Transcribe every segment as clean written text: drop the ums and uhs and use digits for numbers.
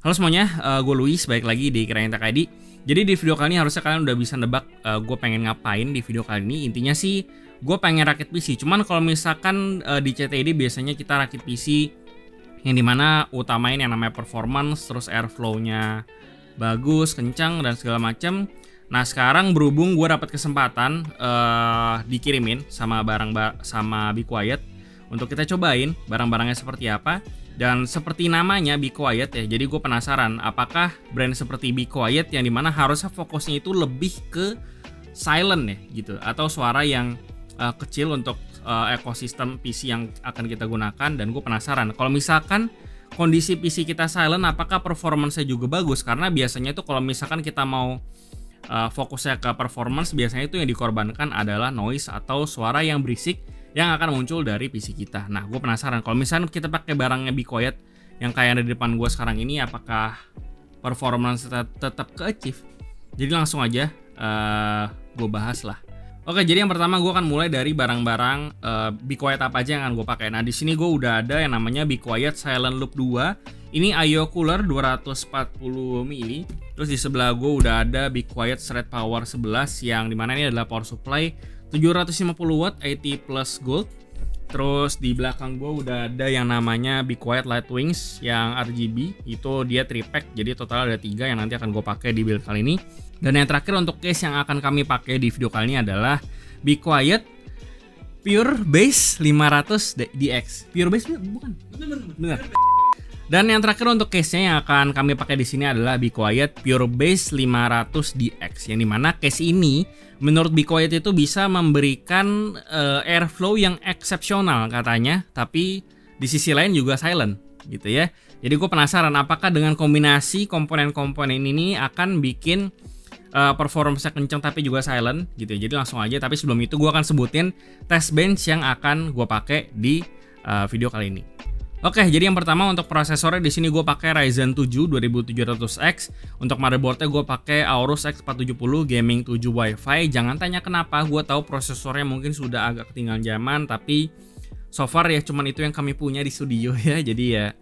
Halo semuanya, gue Luis, balik lagi di Kirain Tak ID. Jadi di video kali ini harusnya kalian udah bisa nebak gue pengen ngapain di video kali ini. Intinya sih gue pengen rakit PC. Cuman kalau misalkan di CTID biasanya kita rakit PC yang dimana utamain yang namanya performance, terus airflow-nya bagus, kencang dan segala macam. Nah sekarang berhubung gue dapat kesempatan dikirimin sama sama Be Quiet untuk kita cobain barang-barangnya seperti apa. Dan seperti namanya Be Quiet ya, jadi gue penasaran apakah brand seperti Be Quiet yang dimana harusnya fokusnya itu lebih ke silent ya gitu, atau suara yang kecil untuk ekosistem PC yang akan kita gunakan. Dan gue penasaran kalau misalkan kondisi PC kita silent, apakah performance-nya juga bagus, karena biasanya itu kalau misalkan kita mau fokusnya ke performance, biasanya itu yang dikorbankan adalah noise atau suara yang berisik yang akan muncul dari PC kita. Nah, gue penasaran kalau misalnya kita pakai barangnya Be Quiet yang kayak ada di depan gue sekarang ini, apakah performance tetap ke-achieve? Jadi langsung aja gue bahas lah. Oke, jadi yang pertama gue akan mulai dari barang-barang Be Quiet apa aja yang akan gue pakai. Nah, di sini gue udah ada yang namanya Be Quiet Silent Loop 2. Ini IO Cooler 240 mili. Terus di sebelah gue udah ada Be Quiet Thread Power 11 yang dimana ini adalah power supply 750 watt 80 plus gold. Terus di belakang gue udah ada yang namanya Be Quiet Light Wings yang RGB. Itu dia 3 pack, jadi total ada 3 yang nanti akan gue pakai di build kali ini. Dan yang terakhir untuk case yang akan kami pakai di video kali ini adalah Be Quiet Pure Bass 500 DX. Pure Bass bukan? Bener. Dan yang terakhir untuk case-nya yang akan kami pakai di sini adalah Be Quiet Pure Bass 500 DX, yang dimana case ini menurut Be Quiet itu bisa memberikan airflow yang eksepsional katanya, tapi di sisi lain juga silent gitu ya. Jadi gue penasaran apakah dengan kombinasi komponen-komponen ini akan bikin performance kenceng tapi juga silent gitu ya. Jadi langsung aja, tapi sebelum itu gue akan sebutin test bench yang akan gue pakai di video kali ini. Oke, jadi yang pertama untuk prosesornya di sini gue pakai Ryzen 7 2700X. Untuk motherboardnya gue pakai Aorus X470 Gaming 7 Wi-Fi. Jangan tanya kenapa, gue tahu prosesornya mungkin sudah agak ketinggalan zaman, tapi so far ya cuman itu yang kami punya di studio ya. Jadi ya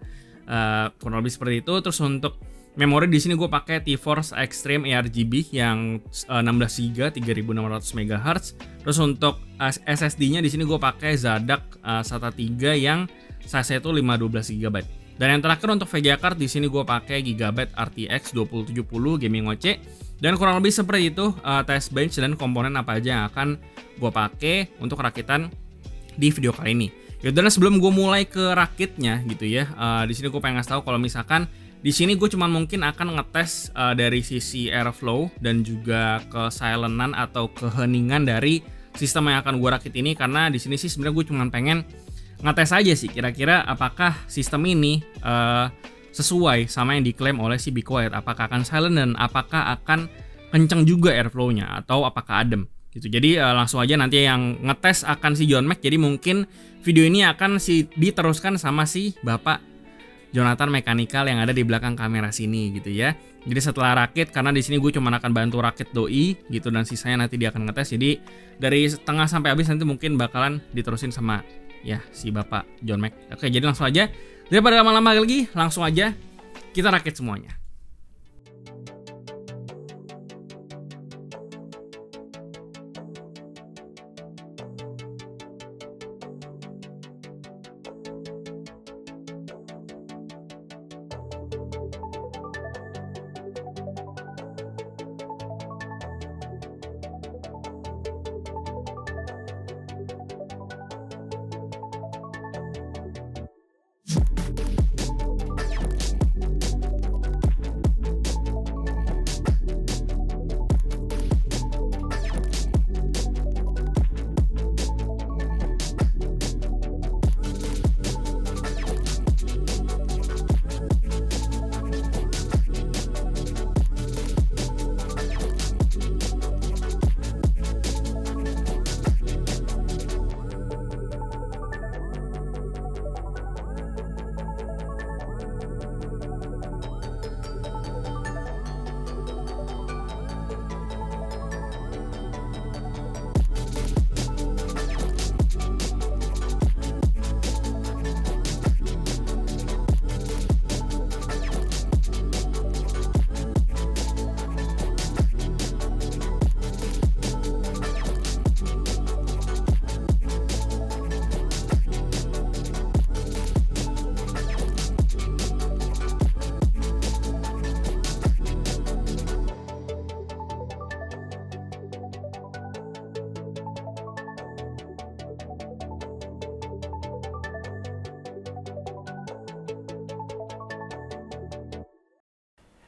kurang lebih seperti itu. Terus untuk memori di sini gue pakai T-Force Extreme ARGB yang 16GB 3600 MHz. Terus untuk SSD-nya di sini gue pakai Zadak SATA 3 yang size itu 512GB. Dan yang terakhir untuk VGA card di sini gue pakai Gigabyte RTX 2070 Gaming OC. Dan kurang lebih seperti itu test bench dan komponen apa aja yang akan gue pakai untuk rakitan di video kali ini. Yaudah, sebelum gue mulai ke rakitnya gitu ya, di sini gue pengen ngasih tahu kalau misalkan di sini gue cuman mungkin akan ngetes dari sisi airflow dan juga kesilentan atau keheningan dari sistem yang akan gue rakit ini, karena di sini sih sebenarnya gue cuman pengen ngetes aja sih kira-kira apakah sistem ini sesuai sama yang diklaim oleh si Be Quiet, apakah akan silent dan apakah akan kenceng juga airflow-nya atau apakah adem gitu. Jadi langsung aja nanti yang ngetes akan si John Mac. Jadi mungkin video ini akan diteruskan sama si Bapak Jonathan Mechanical yang ada di belakang kamera sini gitu ya. Jadi setelah rakit, karena di sini gue cuma akan bantu rakit doi gitu, dan sisanya nanti dia akan ngetes. Jadi dari setengah sampai habis nanti mungkin bakalan diterusin sama ya si Bapak John Mac. Oke, jadi langsung aja, daripada lama-lama lagi, langsung aja kita rakit semuanya.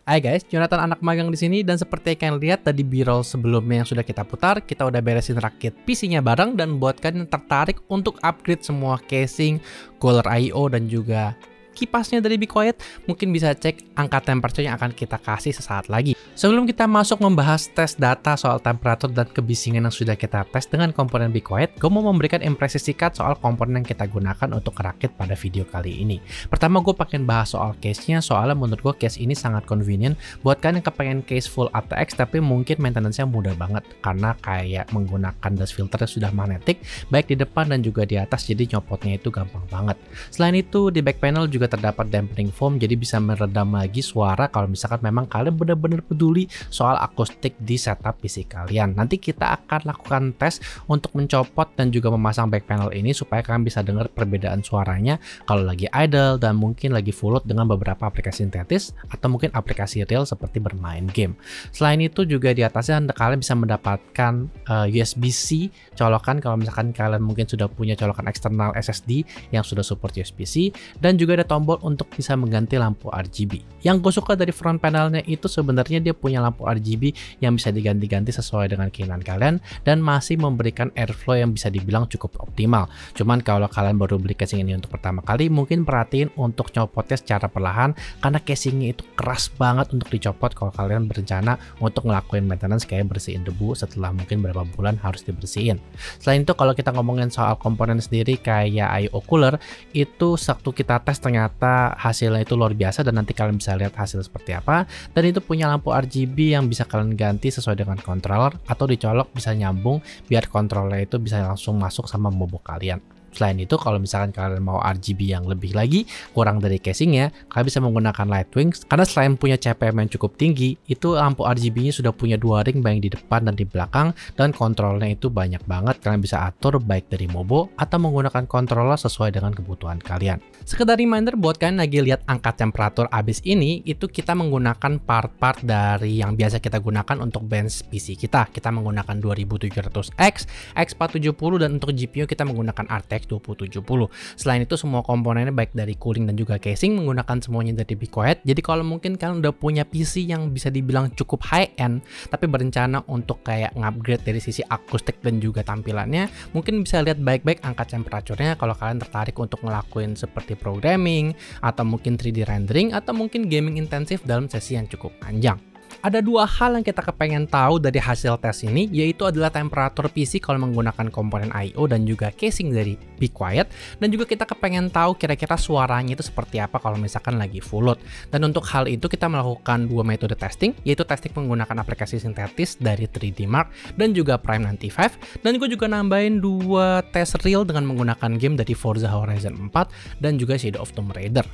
Hai guys, Jonathan anak magang di sini, dan seperti yang kalian lihat tadi B-roll sebelumnya yang sudah kita putar, kita udah beresin rakit PC-nya bareng, dan buat kalian yang tertarik untuk upgrade semua casing, cooler I/O dan juga kipasnya dari Be Quiet, mungkin bisa cek angka temperature yang akan kita kasih sesaat lagi. Sebelum kita masuk membahas tes data soal temperatur dan kebisingan yang sudah kita tes dengan komponen Be Quiet, gue mau memberikan impresi singkat soal komponen yang kita gunakan untuk rakit pada video kali ini. Pertama, gue pengen bahas soal case-nya, soalnya menurut gue case ini sangat convenient buat kalian yang kepengen case full ATX tapi mungkin maintenance-nya mudah banget karena kayak menggunakan dust filter yang sudah magnetik baik di depan dan juga di atas, jadi nyopotnya itu gampang banget. Selain itu, di back panel juga terdapat dampening foam, jadi bisa meredam lagi suara kalau misalkan memang kalian benar-benar peduli soal akustik di setup PC kalian. Nanti kita akan lakukan tes untuk mencopot dan juga memasang back panel ini supaya kalian bisa dengar perbedaan suaranya kalau lagi idle dan mungkin lagi full load dengan beberapa aplikasi sintetis atau mungkin aplikasi real seperti bermain game. Selain itu juga di atasnya kalian bisa mendapatkan USB-C colokan kalau misalkan kalian mungkin sudah punya colokan eksternal SSD yang sudah support USB-C, dan juga ada tombol untuk bisa mengganti lampu RGB. Yang gue suka dari front panelnya itu sebenarnya dia punya lampu RGB yang bisa diganti-ganti sesuai dengan keinginan kalian dan masih memberikan airflow yang bisa dibilang cukup optimal. Cuman kalau kalian baru beli casing ini untuk pertama kali, mungkin perhatiin untuk copotnya secara perlahan karena casingnya itu keras banget untuk dicopot kalau kalian berencana untuk ngelakuin maintenance kayak bersihin debu setelah mungkin berapa bulan harus dibersihin. Selain itu, kalau kita ngomongin soal komponen sendiri kayak I/O cooler, itu waktu kita tes ternyata hasilnya itu luar biasa, dan nanti kalian bisa lihat hasil seperti apa. Dan itu punya lampu RGB yang bisa kalian ganti sesuai dengan controller atau dicolok bisa nyambung biar controller itu bisa langsung masuk sama mobo kalian. Selain itu, kalau misalkan kalian mau RGB yang lebih lagi, kurang dari casingnya, kalian bisa menggunakan Lightwing, karena selain punya CPM yang cukup tinggi, itu lampu RGB-nya sudah punya 2 ring baik di depan dan di belakang, dan kontrolnya itu banyak banget. Kalian bisa atur baik dari mobo atau menggunakan controller sesuai dengan kebutuhan kalian. Sekedar reminder buat kalian lagi lihat angka temperatur abis ini, itu kita menggunakan part-part dari yang biasa kita gunakan untuk bench PC kita. Kita menggunakan 2700X, X470, dan untuk GPU kita menggunakan RTX 2070. Selain itu, semua komponennya baik dari cooling dan juga casing menggunakan semuanya dari Be Quiet. Jadi kalau mungkin kalian udah punya PC yang bisa dibilang cukup high end tapi berencana untuk kayak ngupgrade dari sisi akustik dan juga tampilannya, mungkin bisa lihat baik-baik angka temperaturnya kalau kalian tertarik untuk ngelakuin seperti programming atau mungkin 3D rendering atau mungkin gaming intensif dalam sesi yang cukup panjang. Ada 2 hal yang kita kepengen tahu dari hasil tes ini, yaitu adalah temperatur PC kalau menggunakan komponen I/O dan juga casing dari Be Quiet, dan juga kita kepengen tahu kira-kira suaranya itu seperti apa kalau misalkan lagi full load. Dan untuk hal itu kita melakukan 2 metode testing, yaitu testing menggunakan aplikasi sintetis dari 3D Mark dan juga Prime 95, dan gue juga nambahin 2 tes real dengan menggunakan game dari Forza Horizon 4 dan juga Shadow of Tomb Raider.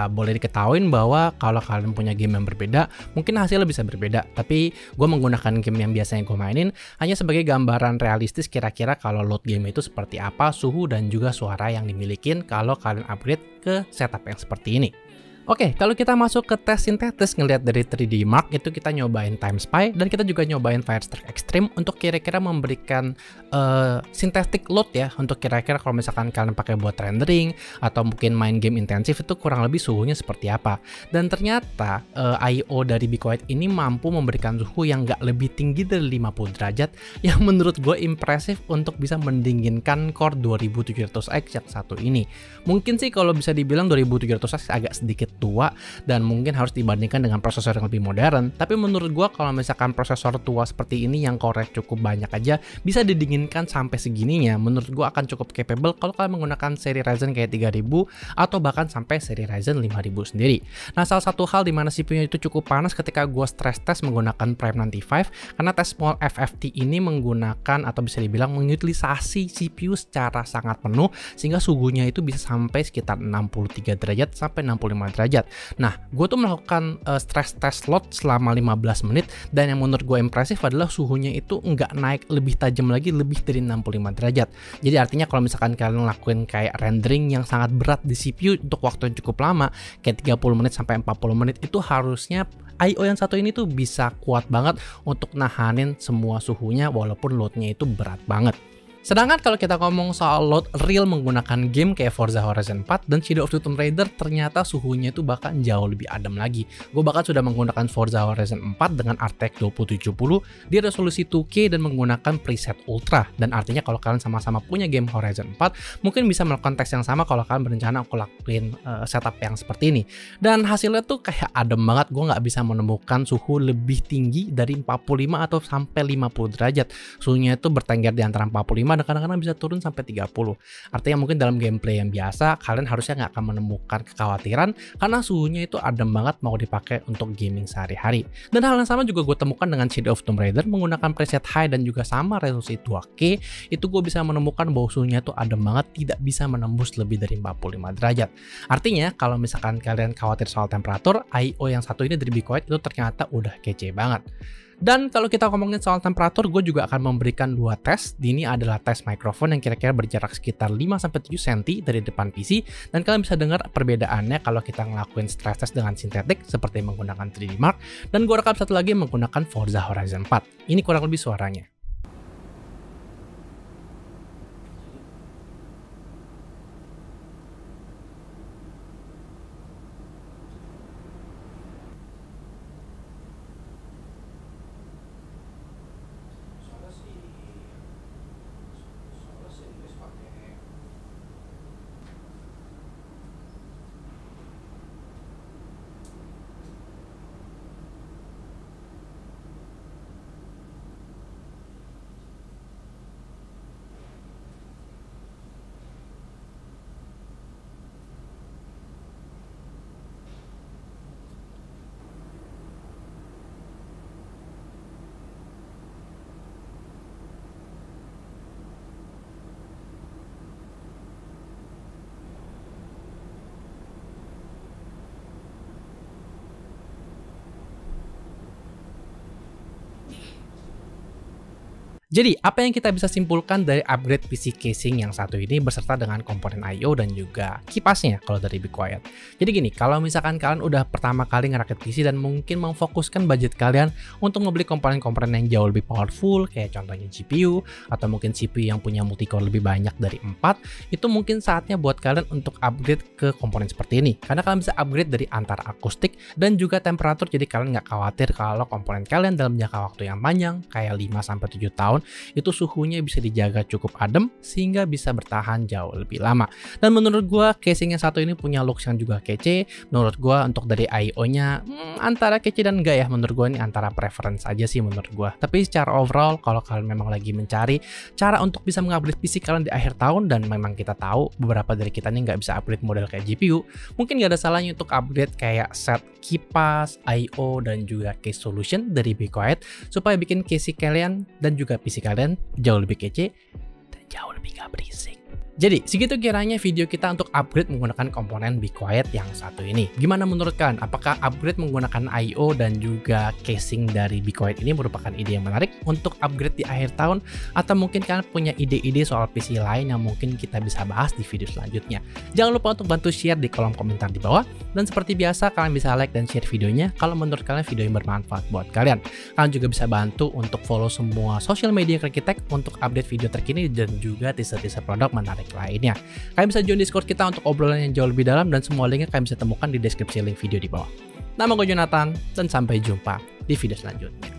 Boleh diketahuin bahwa kalau kalian punya game yang berbeda, mungkin hasilnya bisa berbeda, tapi gue menggunakan game yang biasanya gue mainin hanya sebagai gambaran realistis kira-kira kalau load game itu seperti apa, suhu dan juga suara yang dimilikin kalau kalian upgrade ke setup yang seperti ini. Oke, kalau kita masuk ke tes sintetis ngelihat dari 3D Mark, itu kita nyobain Time Spy dan kita juga nyobain Firestrike Extreme untuk kira-kira memberikan synthetic load ya, untuk kira-kira kalau misalkan kalian pakai buat rendering atau mungkin main game intensif itu kurang lebih suhunya seperti apa. Dan ternyata I/O dari Be Quiet ini mampu memberikan suhu yang nggak lebih tinggi dari 50 derajat, yang menurut gue impresif untuk bisa mendinginkan core 2700X yang satu ini. Mungkin sih kalau bisa dibilang 2700X agak sedikit tua dan mungkin harus dibandingkan dengan prosesor yang lebih modern, tapi menurut gua kalau misalkan prosesor tua seperti ini yang core cukup banyak aja bisa didinginkan sampai segininya, menurut gua akan cukup capable kalau kalian menggunakan seri Ryzen kayak 3000 atau bahkan sampai seri Ryzen 5000 sendiri. Nah, salah satu hal di mana CPU-nya itu cukup panas ketika gua stress test menggunakan Prime 95, karena tes small FFT ini menggunakan atau bisa dibilang mengutilisasi CPU secara sangat penuh sehingga suhunya itu bisa sampai sekitar 63 derajat sampai 65 derajat. Nah, gue tuh melakukan stress test load selama 15 menit dan yang menurut gue impresif adalah suhunya itu nggak naik lebih tajam lagi, lebih dari 65 derajat. Jadi artinya kalau misalkan kalian ngelakuin kayak rendering yang sangat berat di CPU untuk waktu yang cukup lama, kayak 30 menit sampai 40 menit, itu harusnya I/O yang satu ini tuh bisa kuat banget untuk nahanin semua suhunya walaupun loadnya itu berat banget. Sedangkan kalau kita ngomong soal load real menggunakan game kayak Forza Horizon 4 dan Shadow of the Tomb Raider, ternyata suhunya itu bahkan jauh lebih adem lagi. Gue bahkan sudah menggunakan Forza Horizon 4 dengan RTX 2070 di resolusi 2K dan menggunakan preset Ultra. Dan artinya kalau kalian sama-sama punya game Horizon 4, mungkin bisa melakukan tes yang sama kalau kalian berencana aku lakuin setup yang seperti ini. Dan hasilnya tuh kayak adem banget, gue nggak bisa menemukan suhu lebih tinggi dari 45 atau sampai 50 derajat. Suhunya itu bertengger di antara 45 dan kadang-kadang bisa turun sampai 30. Artinya mungkin dalam gameplay yang biasa kalian harusnya nggak akan menemukan kekhawatiran karena suhunya itu adem banget mau dipakai untuk gaming sehari-hari. Dan hal yang sama juga gue temukan dengan Shadow of Tomb Raider menggunakan preset high dan juga sama resolusi 2K, itu gue bisa menemukan bahwa suhunya itu adem banget, tidak bisa menembus lebih dari 45 derajat. Artinya kalau misalkan kalian khawatir soal temperatur, I/O yang satu ini dari Be Quiet itu ternyata udah kece banget. Dan kalau kita ngomongin soal temperatur, gue juga akan memberikan dua tes. Ini adalah tes mikrofon yang kira-kira berjarak sekitar 5-7 cm dari depan PC. Dan kalian bisa dengar perbedaannya kalau kita ngelakuin stress test dengan sintetik seperti menggunakan 3D Mark. Dan gue rekam satu lagi menggunakan Forza Horizon 4. Ini kurang lebih suaranya. Jadi, apa yang kita bisa simpulkan dari upgrade PC casing yang satu ini beserta dengan komponen I/O dan juga kipasnya kalau dari Be Quiet. Jadi gini, kalau misalkan kalian udah pertama kali ngerakit PC dan mungkin memfokuskan budget kalian untuk membeli komponen-komponen yang jauh lebih powerful, kayak contohnya GPU, atau mungkin CPU yang punya multicore lebih banyak dari 4, itu mungkin saatnya buat kalian untuk upgrade ke komponen seperti ini. Karena kalian bisa upgrade dari antara akustik dan juga temperatur, jadi kalian nggak khawatir kalau komponen kalian dalam jangka waktu yang panjang, kayak 5-7 tahun, itu suhunya bisa dijaga cukup adem sehingga bisa bertahan jauh lebih lama. Dan menurut gua casing yang satu ini punya looks yang juga kece. Menurut gua untuk dari I/O-nya antara kece dan enggak ya, menurut gua ini antara preference aja sih menurut gua. Tapi secara overall kalau kalian memang lagi mencari cara untuk bisa mengupgrade PC kalian di akhir tahun, dan memang kita tahu beberapa dari kita nih nggak bisa upgrade model kayak GPU, mungkin nggak ada salahnya untuk upgrade kayak set kipas, I/O, dan juga case solution dari Be Quiet supaya bikin casing kalian dan juga PC kalian jauh lebih kece dan jauh lebih gak berisik. Jadi, segitu kiranya video kita untuk upgrade menggunakan komponen Be Quiet yang satu ini. Gimana menurut kalian? Apakah upgrade menggunakan I/O dan juga casing dari Be Quiet ini merupakan ide yang menarik untuk upgrade di akhir tahun? Atau mungkin kalian punya ide-ide soal PC lain yang mungkin kita bisa bahas di video selanjutnya? Jangan lupa untuk bantu share di kolom komentar di bawah. Dan seperti biasa, kalian bisa like dan share videonya kalau menurut kalian video yang bermanfaat buat kalian. Kalian juga bisa bantu untuk follow semua sosial media Cranky Tech untuk update video terkini dan juga teaser-teaser produk menarik lainnya. Kalian bisa join Discord kita untuk obrolan yang jauh lebih dalam, dan semua linknya kalian bisa temukan di deskripsi link video di bawah. Nama gue Jonathan, dan sampai jumpa di video selanjutnya.